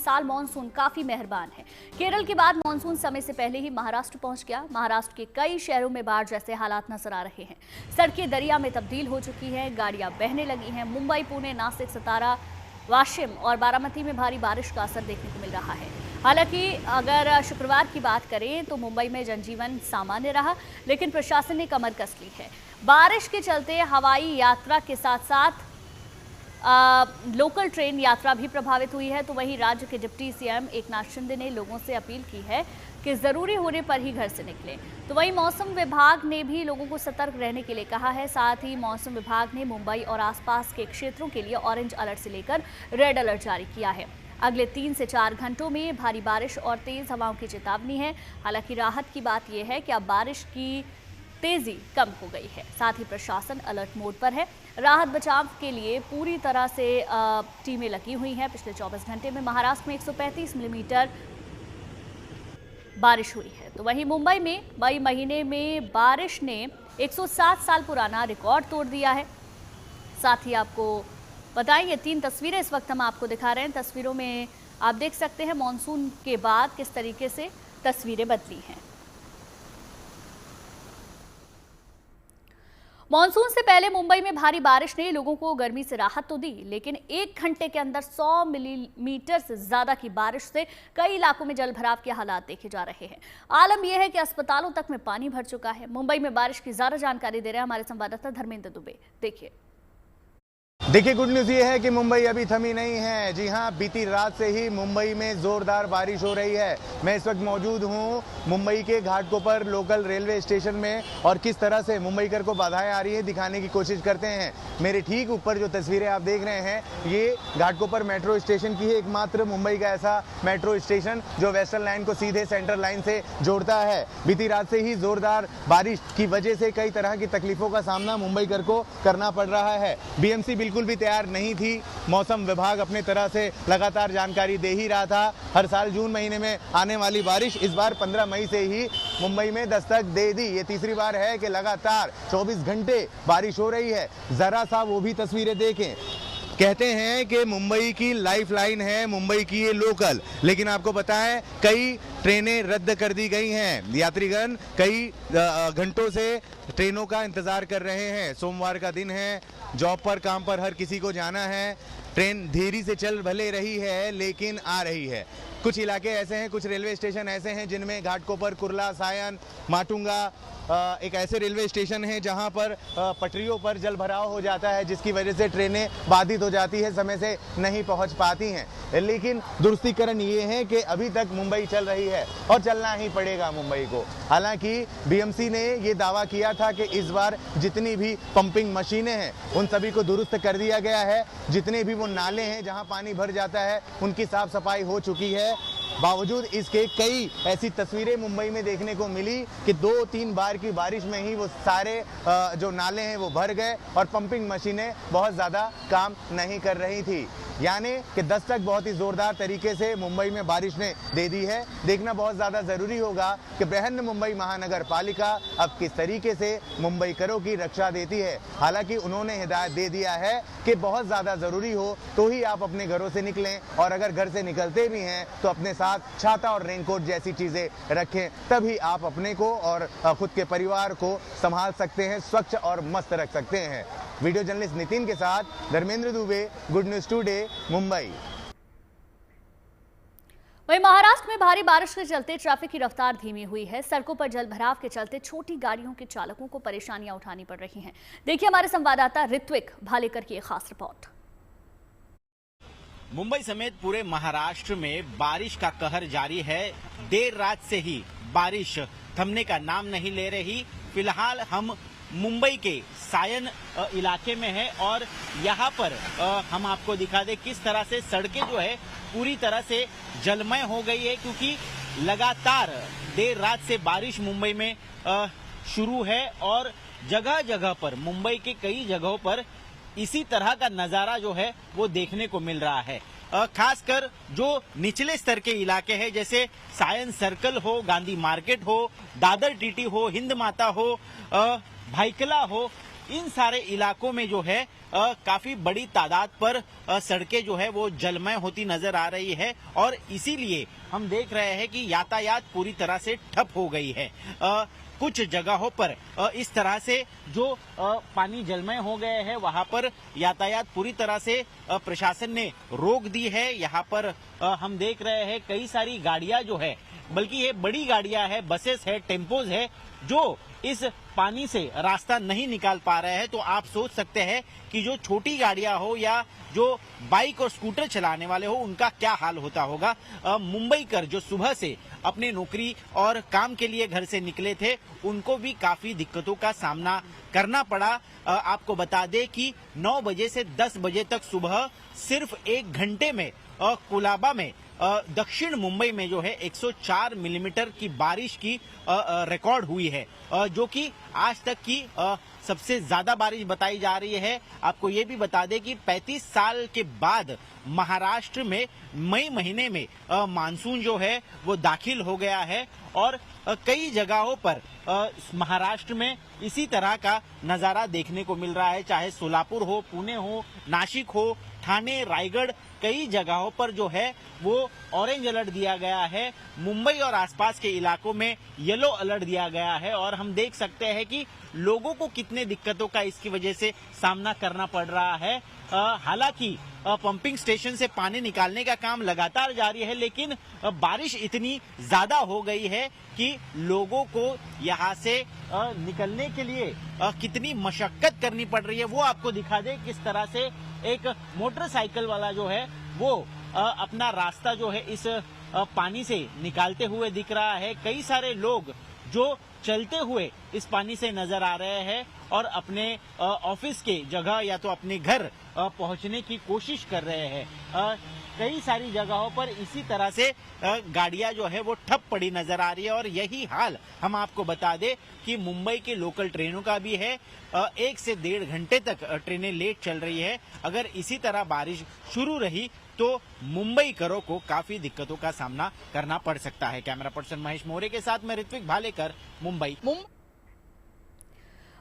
साल मानसून काफी मेहरबान है। केरल के बाद मानसून समय से पहले ही महाराष्ट्र पहुंच गया। महाराष्ट्र के कई शहरों में बाढ़ जैसे हालात नजर आ रहे हैं। सड़कें दरिया में तब्दील हो चुकी हैं, गाड़ियां बहने लगी हैं। मुंबई, पुणे, नासिक, सतारा, वाशिम और बारामती में भारी बारिश का असर देखने को मिल रहा है। हालांकि अगर शुक्रवार की बात करें तो मुंबई में जनजीवन सामान्य रहा, लेकिन प्रशासन ने कमर कस ली है। बारिश के चलते हवाई यात्रा के साथ साथ लोकल ट्रेन यात्रा भी प्रभावित हुई है। तो वहीं राज्य के डिप्टी सीएम एकनाथ शिंदे ने लोगों से अपील की है कि जरूरी होने पर ही घर से निकलें। तो वहीं मौसम विभाग ने भी लोगों को सतर्क रहने के लिए कहा है। साथ ही मौसम विभाग ने मुंबई और आसपास के क्षेत्रों के लिए ऑरेंज अलर्ट से लेकर रेड अलर्ट जारी किया है। अगले 3 से 4 घंटों में भारी बारिश और तेज हवाओं की चेतावनी है। हालांकि राहत की बात यह है कि अब बारिश की तेजी कम हो गई है। साथ ही प्रशासन अलर्ट मोड पर है। राहत बचाव के लिए पूरी तरह से टीमें लगी हुई हैं। पिछले 24 घंटे में महाराष्ट्र में 135 मिलीमीटर बारिश हुई है। तो वहीं मुंबई में मई महीने में बारिश ने 107 साल पुराना रिकॉर्ड तोड़ दिया है। साथ ही आपको बताएं, ये 3 तस्वीरें इस वक्त हम आपको दिखा रहे हैं। तस्वीरों में आप देख सकते हैं मानसून के बाद किस तरीके से तस्वीरें बदली हैं। मानसून से पहले मुंबई में भारी बारिश ने लोगों को गर्मी से राहत तो दी, लेकिन 1 घंटे के अंदर 100 मिलीमीटर से ज्यादा की बारिश से कई इलाकों में जलभराव के हालात देखे जा रहे हैं। आलम यह है कि अस्पतालों तक में पानी भर चुका है। मुंबई में बारिश की ज्यादा जानकारी दे रहे हैं हमारे संवाददाता धर्मेंद्र दुबे। देखिए, गुड न्यूज ये है कि मुंबई अभी थमी नहीं है। जी हां, बीती रात से ही मुंबई में जोरदार बारिश हो रही है। मैं इस वक्त मौजूद हूं मुंबई के घाटकोपर लोकल रेलवे स्टेशन में और किस तरह से मुंबईकर को बाधाएं आ रही है दिखाने की कोशिश करते हैं। मेरे ठीक ऊपर जो तस्वीरें आप देख रहे हैं, ये घाटकोपर मेट्रो स्टेशन की है। एकमात्र मुंबई का ऐसा मेट्रो स्टेशन जो वेस्टर्न लाइन को सीधे सेंट्रल लाइन से जोड़ता है। बीती रात से ही जोरदार बारिश की वजह से कई तरह की तकलीफों का सामना मुंबईकर को करना पड़ रहा है। बीएमसी बिल्कुल भी तैयार नहीं थी। मौसम विभाग अपने तरह से लगातार जानकारी दे ही रहा था। हर साल जून महीने में आने वाली बारिश इस बार 15 मई से ही मुंबई में दस्तक दे दी। ये तीसरी बार है कि लगातार 24 घंटे बारिश हो रही है। जरा सा वो भी तस्वीरें देखें। कहते हैं कि मुंबई की लाइफलाइन है मुंबई की ये लोकल, लेकिन आपको पता है कई ट्रेनें रद्द कर दी गई हैं। यात्रीगण कई घंटों से ट्रेनों का इंतजार कर रहे हैं। सोमवार का दिन है, जॉब पर काम पर हर किसी को जाना है। ट्रेन धीरे से चल भले रही है लेकिन आ रही है। कुछ इलाके ऐसे हैं, कुछ रेलवे स्टेशन ऐसे हैं जिनमें घाटकोपर, कुर्ला, सायन, माटुंगा एक ऐसे रेलवे स्टेशन है जहां पर पटरियों पर जल भराव हो जाता है, जिसकी वजह से ट्रेनें बाधित हो जाती है, समय से नहीं पहुंच पाती हैं। लेकिन दुरुस्तीकरण ये है कि अभी तक मुंबई चल रही है और चलना ही पड़ेगा मुंबई को। हालांकि बीएमसी ने ये दावा किया था कि इस बार जितनी भी पंपिंग मशीनें हैं उन सभी को दुरुस्त कर दिया गया है। जितने भी वो नाले हैं जहां पानी भर जाता है उनकी साफ सफाई हो चुकी है। बावजूद इसके कई ऐसी तस्वीरें मुंबई में देखने को मिली कि 2-3 बार की बारिश में ही वो सारे जो नाले हैं वो भर गए और पंपिंग मशीनें बहुत ज़्यादा काम नहीं कर रही थी। यानी कि दस्तक बहुत ही जोरदार तरीके से मुंबई में बारिश ने दे दी है। देखना बहुत ज़्यादा ज़रूरी होगा कि बृहन मुंबई महानगर पालिका अब किस तरीके से मुंबईकरों की रक्षा देती है। हालांकि उन्होंने हिदायत दे दिया है कि बहुत ज़्यादा ज़रूरी हो तो ही आप अपने घरों से निकलें, और अगर घर से निकलते भी हैं तो अपने साथ छाता और रेनकोट जैसी चीज़ें रखें, तभी आप अपने को और खुद के परिवार को संभाल सकते हैं, स्वच्छ और मस्त रख सकते हैं। वीडियो जर्नलिस्ट नितिन के साथ Dharmendra Dubey, good news today, Mumbai. वहीं महाराष्ट्र में भारी बारिश के चलते ट्रैफिक की रफ्तार धीमी हुई है। सड़कों पर जलभराव के चलते छोटी गाड़ियों के चालकों को परेशानियां उठानी पड़ रही हैं। देखिए हमारे संवाददाता ऋत्विक भालेकर की एक खास रिपोर्ट। मुंबई समेत पूरे महाराष्ट्र में बारिश का कहर जारी है। देर रात से ही बारिश थमने का नाम नहीं ले रही। फिलहाल हम मुंबई के सायन इलाके में है और यहाँ पर हम आपको दिखा दें किस तरह से सड़कें जो है पूरी तरह से जलमय हो गई है, क्योंकि लगातार देर रात से बारिश मुंबई में शुरू है और जगह जगह पर मुंबई के कई जगहों पर इसी तरह का नजारा जो है वो देखने को मिल रहा है। खासकर जो निचले स्तर के इलाके हैं, जैसे सायन सर्कल हो, गांधी मार्केट हो, दादर टीटी हो, हिंद माता हो, भाईकला हो, इन सारे इलाकों में जो है काफी बड़ी तादाद पर सड़कें जो है वो जलमय होती नजर आ रही है और इसीलिए हम देख रहे हैं कि यातायात पूरी तरह से ठप हो गई है। कुछ जगहों पर इस तरह से जो पानी जलमय हो गए हैं वहां पर यातायात पूरी तरह से प्रशासन ने रोक दी है। यहाँ पर हम देख रहे हैं कई सारी गाड़ियां जो है, बल्कि ये बड़ी गाड़ियां है, बसेस है, टेम्पोज है, जो इस पानी से रास्ता नहीं निकाल पा रहे हैं। तो आप सोच सकते हैं कि जो छोटी गाड़ियां हो या जो बाइक और स्कूटर चलाने वाले हो उनका क्या हाल होता होगा। मुंबईकर जो सुबह से अपने नौकरी और काम के लिए घर से निकले थे उनको भी काफी दिक्कतों का सामना करना पड़ा। आपको बता दें कि 9 बजे से 10 बजे तक सुबह सिर्फ 1 घंटे में कोलाबा में दक्षिण मुंबई में जो है 104 मिलीमीटर की बारिश की रिकॉर्ड हुई है, जो कि आज तक की सबसे ज्यादा बारिश बताई जा रही है। आपको ये भी बता दें कि 35 साल के बाद महाराष्ट्र में मई महीने में मानसून जो है वो दाखिल हो गया है और कई जगहों पर महाराष्ट्र में इसी तरह का नजारा देखने को मिल रहा है, चाहे सोलापुर हो, पुणे हो, नासिक हो, ठाणे, रायगढ़, कई जगहों पर जो है वो ऑरेंज अलर्ट दिया गया है। मुंबई और आसपास के इलाकों में येलो अलर्ट दिया गया है और हम देख सकते हैं कि लोगों को कितने दिक्कतों का इसकी वजह से सामना करना पड़ रहा है। हालांकि पंपिंग स्टेशन से पानी निकालने का काम लगातार जारी है, लेकिन बारिश इतनी ज्यादा हो गई है कि लोगों को यहाँ से निकलने के लिए कितनी मशक्कत करनी पड़ रही है। वो आपको दिखा दे किस तरह से एक मोटरसाइकिल वाला जो है वो अपना रास्ता जो है इस पानी से निकालते हुए दिख रहा है। कई सारे लोग जो चलते हुए इस पानी से नजर आ रहे हैं और अपने ऑफिस के जगह या तो अपने घर पहुंचने की कोशिश कर रहे हैं। कई सारी जगहों पर इसी तरह से गाड़ियां जो है वो ठप पड़ी नजर आ रही है और यही हाल हम आपको बता दें कि मुंबई के लोकल ट्रेनों का भी है। 1 से 1.5 घंटे तक ट्रेनें लेट चल रही है। अगर इसी तरह बारिश शुरू रही तो मुंबईकरों को काफी दिक्कतों का सामना करना पड़ सकता है। कैमरा पर्सन महेश मोरे के साथ मैं ऋत्विक भालेकर, मुंबई।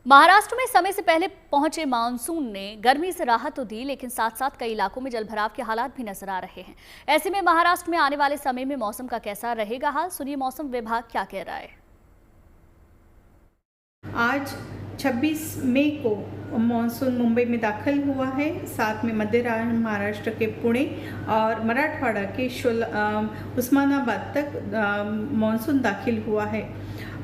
महाराष्ट्र में समय से पहले पहुंचे मानसून ने गर्मी से राहत तो दी, लेकिन साथ साथ कई इलाकों में जलभराव के हालात भी नजर आ रहे हैं। ऐसे में महाराष्ट्र में आने वाले समय में मौसम का कैसा रहेगा हाल, सुनिए मौसम विभाग क्या कह रहा है। आज 26 मई को मानसून मुंबई में दाखिल हुआ है। साथ में मध्य महाराष्ट्र के पुणे और मराठवाड़ा के उस्मानाबाद तक मानसून दाखिल हुआ है।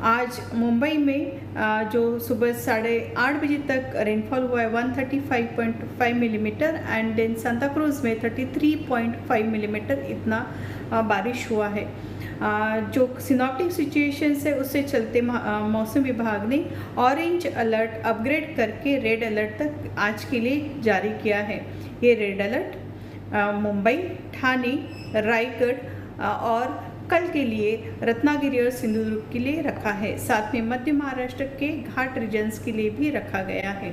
आज मुंबई में जो सुबह 8:30 बजे तक रेनफॉल हुआ है 135.5 millimetre and then Santa Cruz में 33.5 मिलीमीटर इतना बारिश हुआ है। जो सिनॉप्टिक सिचुएशन है उससे चलते मौसम विभाग ने ऑरेंज अलर्ट अपग्रेड करके रेड अलर्ट तक आज के लिए जारी किया है। ये रेड अलर्ट मुंबई, ठाणे, रायगढ़ और कल के लिए रत्नागिरी और सिंधुदुर्ग के लिए रखा है। साथ में मध्य महाराष्ट्र के घाट रीजन्स के लिए भी रखा गया है।